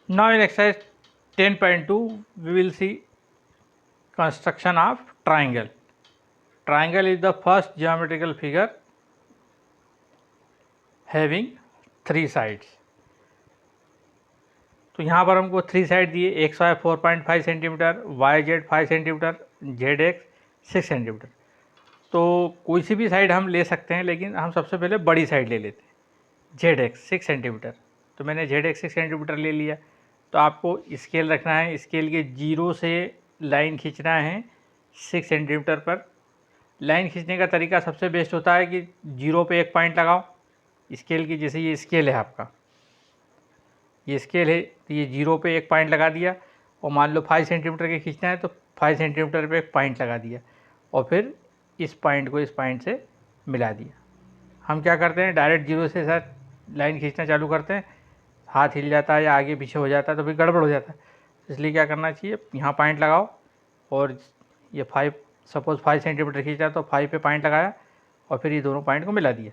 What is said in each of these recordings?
Now in exercise 10.2 we will see construction of triangle. Triangle is the first geometrical figure having 3 sides. तो यहाँ पर हमको 3 side दिए, X Y 4.5 centimetre, Y Z 5 centimetre, Z X 6 centimetre. तो कोई सी भी side हम ले सकते हैं, लेकिन हम सबसे पहले बड़ी साइड ले लेते हैं, जेड एक्स 6 सेंटीमीटर। तो मैंने जेड एक्स 6 सेंटीमीटर ले लिया। तो आपको स्केल रखना है, स्केल के 0 से लाइन खींचना है 6 सेंटीमीटर पर। लाइन खींचने का तरीका सबसे बेस्ट होता है कि 0 पे एक पॉइंट लगाओ स्केल की। जैसे ये स्केल है आपका, ये स्केल है, तो ये 0 पे एक पॉइंट लगा दिया, और मान लो 5 सेंटीमीटर के खींचना है तो 5 सेंटीमीटर पे एक पॉइंट लगा दिया, और फिर इस पॉइंट को इस पॉइंट से मिला दिया। हम क्या करते हैं, डायरेक्ट 0 से सर लाइन खींचना चालू करते हैं, हाथ हिल जाता है या आगे पीछे हो जाता है तो फिर गड़बड़ हो जाता है। इसलिए क्या करना चाहिए, यहाँ पॉइंट लगाओ, और ये 5 सपोज़ 5 सेंटीमीटर खींचा तो 5 पे पॉइंट लगाया, और फिर ये दोनों पॉइंट को मिला दिया।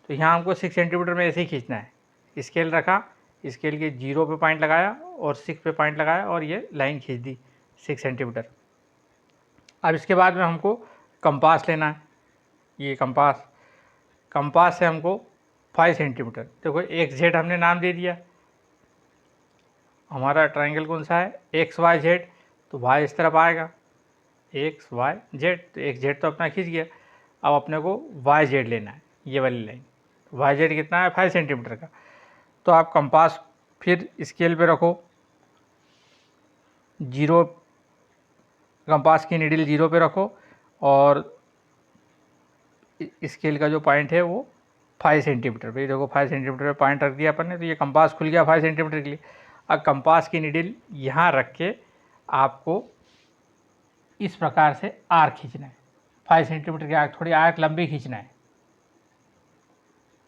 तो यहाँ हमको 6 सेंटीमीटर में ऐसे ही खींचना है। स्केल रखा, स्केल के 0 पे पॉइंट लगाया और 6 पे पॉइंट लगाया, और ये लाइन खींच दी 6 सेंटीमीटर। अब इसके बाद में हमको कंपास लेना है। ये कंपास से हमको 5 सेंटीमीटर, देखो एक्स जेड हमने नाम दे दिया। हमारा ट्राइंगल कौन सा है, एक्स वाई जेड, तो वाई इस तरफ आएगा, एक्स वाई जेड, तो एक्स जेड तो अपना खींच गया। अब अपने को वाई जेड लेना है, ये वाली लाइन। वाई जेड कितना है, 5 सेंटीमीटर का। तो आप कंपास फिर स्केल पे रखो, 0, कंपास की नीडल 0 पे रखो, और स्केल का जो पॉइंट है वो 5 सेंटीमीटर पे। देखो 5 सेंटीमीटर पे पॉइंट रख दिया अपन ने, तो ये कंपास खुल गया 5 सेंटीमीटर के लिए। अब कंपास की नीडल यहाँ रख के आपको इस प्रकार से आर्क खींचना है, 5 सेंटीमीटर की आर्क, थोड़ी आर्क लंबी खींचना है।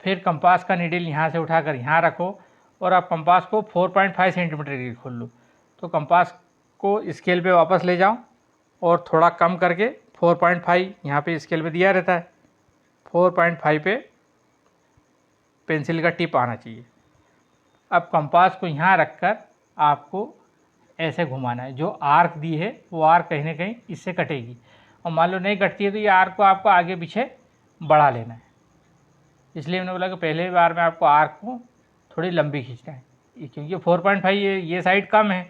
फिर कंपास का नीडल यहाँ से उठाकर यहाँ रखो, और आप कंपास को 4.5 सेंटीमीटर के लिए खोल लो। तो कंपास को स्केल पे वापस ले जाओ, और थोड़ा कम करके 4.5 यहाँ पे स्केल पे दिया रहता है, 4.5 पे पेंसिल का टिप आना चाहिए। अब कंपास को यहाँ रखकर आपको ऐसे घुमाना है। जो आर्क दी है वो आर्क कहीं ना कहीं इससे कटेगी, और मान लो नहीं कटती है तो ये आर्क को आपको आगे पीछे बढ़ा लेना है। इसलिए मैंने बोला कि पहले बार में आपको आर्क को थोड़ी लंबी खींचना है, क्योंकि 4.5 ये साइड कम है,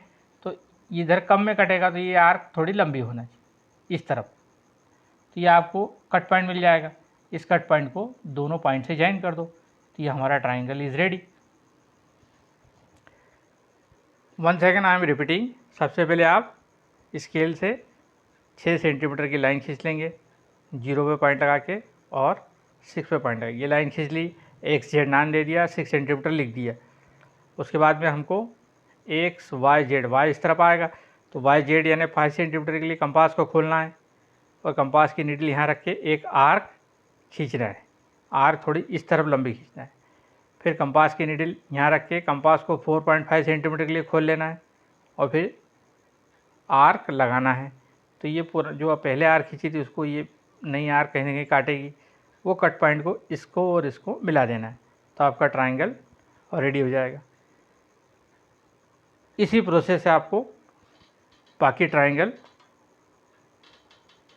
तो इधर कम में कटेगा, तो ये आर्क थोड़ी लंबी होना चाहिए इस तरफ। तो ये आपको कट पॉइंट मिल जाएगा। इस कट पॉइंट को दोनों पॉइंट से ज्वाइन कर दो, तो ये हमारा triangle is ready. One second I am repeating. सबसे पहले आप स्केल से 6 सेंटीमीटर की लाइन खींच लेंगे, 0 पे पॉइंट लगा के, और 6 पे पॉइंट लगा, ये लाइन खींच ली, एक्स जेड नाम दे दिया, 6 सेंटीमीटर लिख दिया। उसके बाद में हमको एक्स वाई जेड, वाई इस तरफ आएगा, तो वाई जेड यानी 5 सेंटीमीटर के लिए कंपास को खोलना है, और कंपास की नीडल यहाँ रख के एक आर्क खींचना है। आर्क थोड़ी इस तरफ लंबी खींचना है। फिर कंपास की नीडल यहाँ रख के कंपास को 4.5 सेंटीमीटर के लिए खोल लेना है, और फिर आर्क लगाना है। तो ये पूरा जो आप पहले आर्क खींची थी उसको ये नई आर्क कहीं ना कहीं काटेगी, वो कट पॉइंट को इसको और इसको मिला देना है, तो आपका ट्राइंगल रेडी हो जाएगा। इसी प्रोसेस से आपको बाकी ट्राइंगल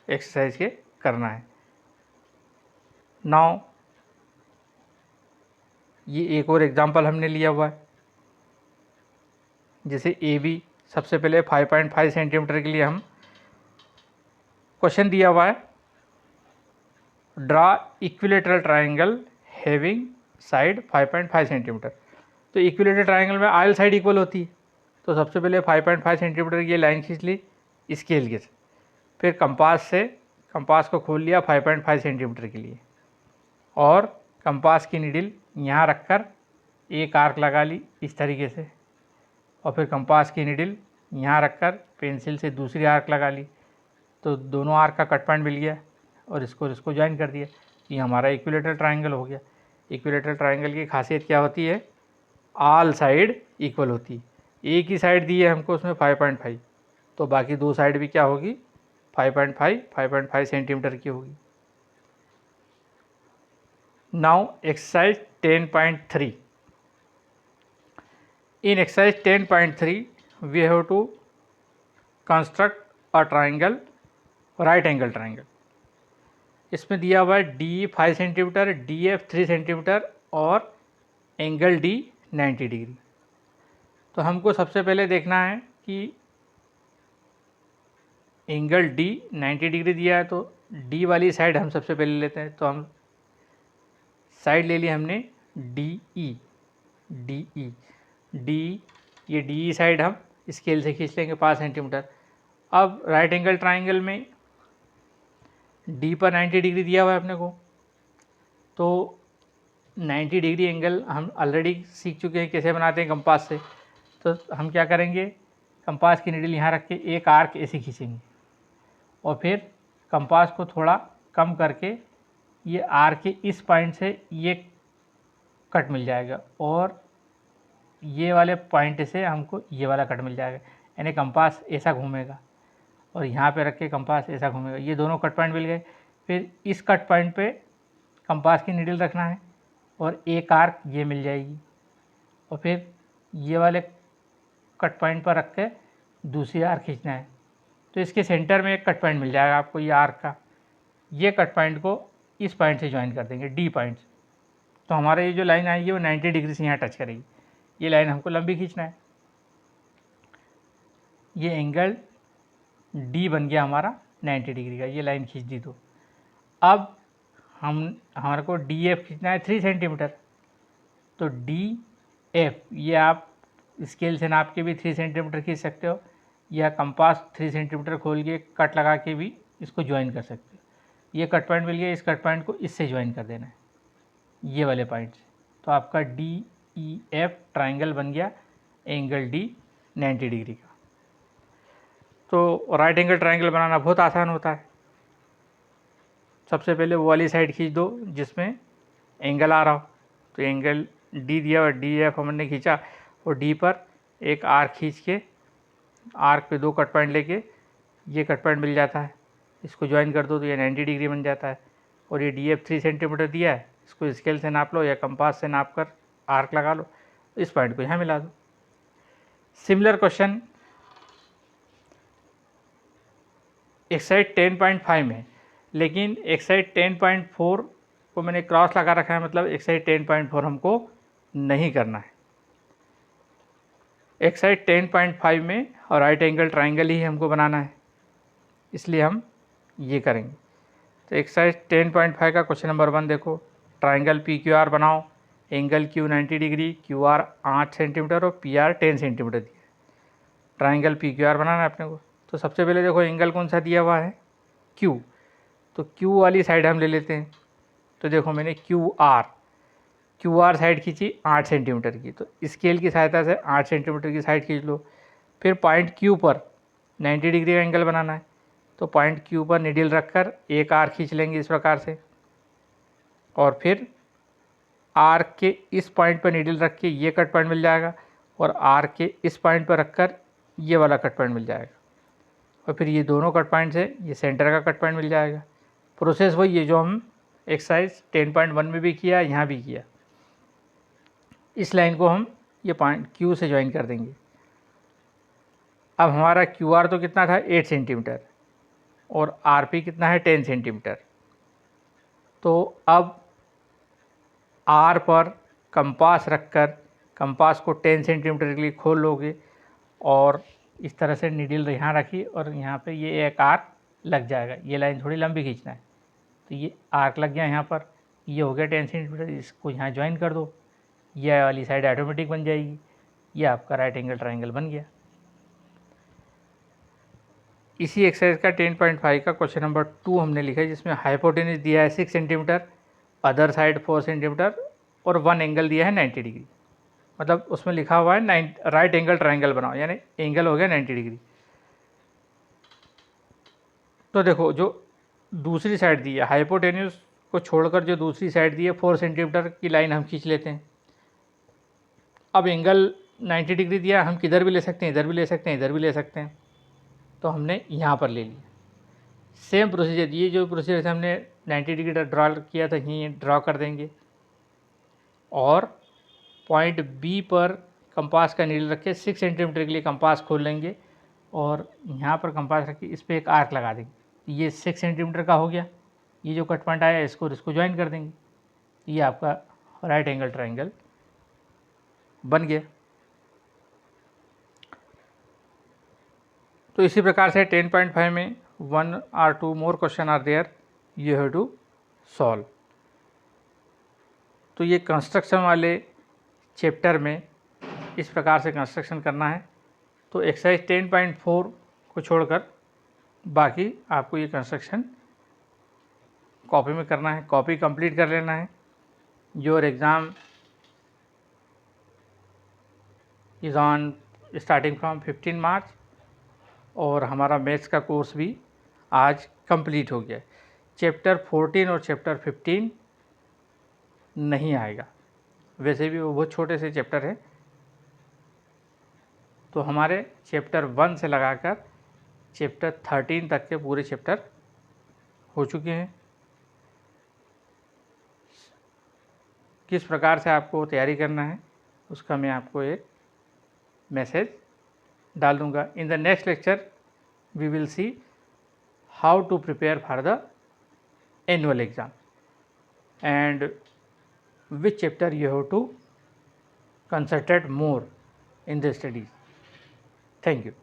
एक्सरसाइज के करना है। नाउ ये एक और एग्जांपल हमने लिया हुआ है, जैसे ए बी। सबसे पहले 5.5 सेंटीमीटर के लिए हम क्वेश्चन दिया हुआ है, draw equilateral triangle having side 5.5 centimetre. तो इक्विलेटरल ट्राइंगल में ऑल साइड इक्वल होती है, तो सबसे पहले 5.5 सेंटीमीटर की लाइन खींच ली स्केल के से, फिर कंपास को खोल लिया 5.5 सेंटीमीटर के लिए, और कंपास की नीडल यहाँ रखकर एक आर्क लगा ली इस तरीके से, और फिर कंपास की नीडल यहाँ रखकर पेंसिल से दूसरी आर्क लगा ली, तो दोनों आर्क का कट पॉइंट मिल गया, और इसको ज्वाइन कर दिया। ये हमारा इक्विलेटरल ट्राइंगल हो गया। इक्विलेटरल ट्राइंगल की खासियत क्या होती है, ऑल साइड इक्वल होती है। एक ही साइड दी है हमको उसमें 5.5, तो बाकी दो साइड भी क्या होगी, 5.5 सेंटीमीटर की होगी। Now exercise 10.3, in exercise 10.3 we have to construct a triangle, right angle triangle. इसमें दिया हुआ है D 5 centimetre, D F 3 centimetre और एंगल डी 90 डिग्री। तो हमको सबसे पहले देखना है कि एंगल डी 90 डिग्री दिया है, तो डी वाली साइड हम सबसे पहले लेते हैं। तो हम साइड ले ली हमने D E, D E, D, ये डी ई साइड हम स्केल से खींच लेंगे 5 सेंटीमीटर। अब राइट एंगल ट्राइंगल में डी पर 90 डिग्री दिया हुआ है अपने को, तो 90 डिग्री एंगल हम ऑलरेडी सीख चुके हैं कैसे बनाते हैं कंपास से। तो हम क्या करेंगे, कंपास की नीडल यहाँ रख के एक आर्क ऐसे खींचेंगे और फिर कंपास को थोड़ा कम करके ये आर्क के इस पॉइंट से ये कट मिल जाएगा और ये वाले पॉइंट से हमको ये वाला कट मिल जाएगा, यानी कंपास ऐसा घूमेगा और यहाँ पे रख के कंपास ऐसा घूमेगा। ये दोनों कट पॉइंट मिल गए। फिर इस कट पॉइंट पे कंपास की नीडल रखना है और एक आर्क ये मिल जाएगी और फिर ये वाले कट पॉइंट पर रख के दूसरी आर्क खींचना है। तो इसके सेंटर में एक कट पॉइंट मिल जाएगा आपको, ये आर्क का। ये कट पॉइंट को इस पॉइंट से ज्वाइन कर देंगे, डी पॉइंट से। तो हमारा ये जो लाइन आएगी वो 90 डिग्री से यहाँ टच करेगी। ये लाइन हमको लंबी खींचना है। ये एंगल डी बन गया हमारा 90 डिग्री का, ये लाइन खींच दी। तो अब हमारे को डी एफ खींचना है 3 सेंटीमीटर। तो डी एफ ये आप स्केल से नाप के भी 3 सेंटीमीटर खींच सकते हो, या कंपास 3 सेंटीमीटर खोल के कट लगा के भी इसको ज्वाइन कर सकते हो। ये कट पॉइंट मिल गया, इस कट पॉइंट को इससे ज्वाइन कर देना है, ये वाले पॉइंट से। तो आपका डी ई एफ ट्राइंगल बन गया एंगल डी 90 डिग्री का। तो राइट एंगल ट्राइंगल बनाना बहुत आसान होता है। सबसे पहले वो वाली साइड खींच दो जिसमें एंगल आ रहा हो। तो एंगल डी दिया और डी एफ हमने खींचा और डी पर एक आर्क खींच के आर्क पे 2 कट पॉइंट लेके ये कट पॉइंट मिल जाता है, इसको ज्वाइन कर दो तो ये 90 डिग्री बन जाता है। और ये डी एफ 3 सेंटीमीटर दिया है, इसको स्केल से नाप लो या कंपास से नाप कर आर्क लगा लो, इस पॉइंट को यहाँ मिला दो। सिमिलर क्वेश्चन एक्सरसाइज 10.5 में, लेकिन एक्सरसाइज 10.4 को मैंने क्रॉस लगा रखा है, मतलब एक्सरसाइज 10.4 हमको नहीं करना है। एक्सरसाइज 10.5 में और राइट एंगल ट्राइंगल ही हमको बनाना है, इसलिए हम ये करेंगे। तो एक्सरसाइज 10.5 का क्वेश्चन नंबर 1 देखो, ट्राइंगल पी क्यू आर बनाओ, angle Q 90 degree, Q R 8 centimetre और पी आर 10 सेंटीमीटर दिया। ट्राइंगल पी क्यू आर बनाना है अपने को। तो सबसे पहले देखो एंगल कौन सा दिया हुआ है, क्यू। तो क्यू वाली साइड हम ले लेते हैं। तो देखो मैंने क्यू आर साइड खींची 8 सेंटीमीटर की, तो स्केल की सहायता से 8 सेंटीमीटर की साइड खींच लो। फिर पॉइंट क्यू पर 90 डिग्री का एंगल बनाना है, तो पॉइंट क्यू पर निडल रखकर एक आर्क खींच लेंगे इस प्रकार से, और फिर आर्क के इस पॉइंट पर निडल रख के ये कट पॉइंट मिल जाएगा और आर्क के इस पॉइंट पर रखकर ये वाला कट पॉइंट मिल जाएगा, और फिर ये दोनों कट पॉइंट से ये सेंटर का कट पॉइंट मिल जाएगा। प्रोसेस वही है जो हम एक्सरसाइज 10.1 में भी किया, यहाँ भी किया। इस लाइन को हम ये पॉइंट क्यू से ज्वाइन कर देंगे। अब हमारा क्यू आर तो कितना था 8 सेंटीमीटर और आर पी कितना है 10 सेंटीमीटर। तो अब आर पर कंपास रखकर कंपास को 10 सेंटीमीटर के लिए खोल लोगे और इस तरह से नीडल यहाँ रखी और यहाँ पे ये एक आर्क लग जाएगा। ये लाइन थोड़ी लंबी खींचना है, तो ये आर्क लग गया यहाँ पर, ये हो गया 10 सेंटीमीटर। इसको यहाँ ज्वाइन कर दो, ये वाली साइड ऑटोमेटिक बन जाएगी। ये आपका राइट एंगल ट्राइंगल बन गया। इसी एक्सरसाइज का 10.5 का क्वेश्चन नंबर 2 हमने लिखा है, जिसमें हाइपोटेन्यूज दिया है 6 सेंटीमीटर, अदर साइड 4 सेंटीमीटर और 1 एंगल दिया है 90 डिग्री। मतलब उसमें लिखा हुआ है राइट एंगल ट्राइंगल बनाओ, यानी एंगल हो गया 90 डिग्री। तो देखो जो दूसरी साइड दी है, हाइपोटेन्यूज को छोड़कर जो दूसरी साइड दी है 4 सेंटीमीटर की लाइन हम खींच लेते हैं। अब एंगल 90 डिग्री दिया, हम किधर भी ले सकते हैं, इधर भी ले सकते हैं, इधर भी ले सकते हैं। तो हमने यहाँ पर ले लिया। सेम प्रोसीजर, ये जो प्रोसीजर से हमने 90 डिग्री ड्रॉ किया था, यहीं ड्रॉ कर देंगे और पॉइंट बी पर कंपास का नीडल रखे 6 सेंटीमीटर के लिए कंपास खोल लेंगे और यहाँ पर कंपास रख के इस पर एक आर्क लगा देंगे। ये 6 सेंटीमीटर का हो गया। ये जो कट पॉइंट आया इसको ज्वाइन कर देंगे। ये आपका राइट एंगल ट्रायंगल बन गया। तो इसी प्रकार से 10.5 में 1 or 2 more question are there, you have to solve. तो ये कंस्ट्रक्शन वाले चैप्टर में इस प्रकार से कंस्ट्रक्शन करना है। तो एक्सरसाइज 10.4 को छोड़कर बाकी आपको ये कंस्ट्रक्शन कॉपी में करना है, कॉपी कंप्लीट कर लेना है। Your exam is on starting from 15 मार्च और हमारा मैथ्स का कोर्स भी आज कंप्लीट हो गया। चैप्टर 14 और चैप्टर 15 नहीं आएगा, वैसे भी वो बहुत छोटे से चैप्टर हैं। तो हमारे चैप्टर 1 से लगाकर चैप्टर 13 तक के पूरे चैप्टर हो चुके हैं। किस प्रकार से आपको तैयारी करना है उसका मैं आपको एक मैसेज डाल दूँगा। In the next lecture we will see how to prepare for the annual exam and which chapter you have to concentrate more in the studies. Thank you.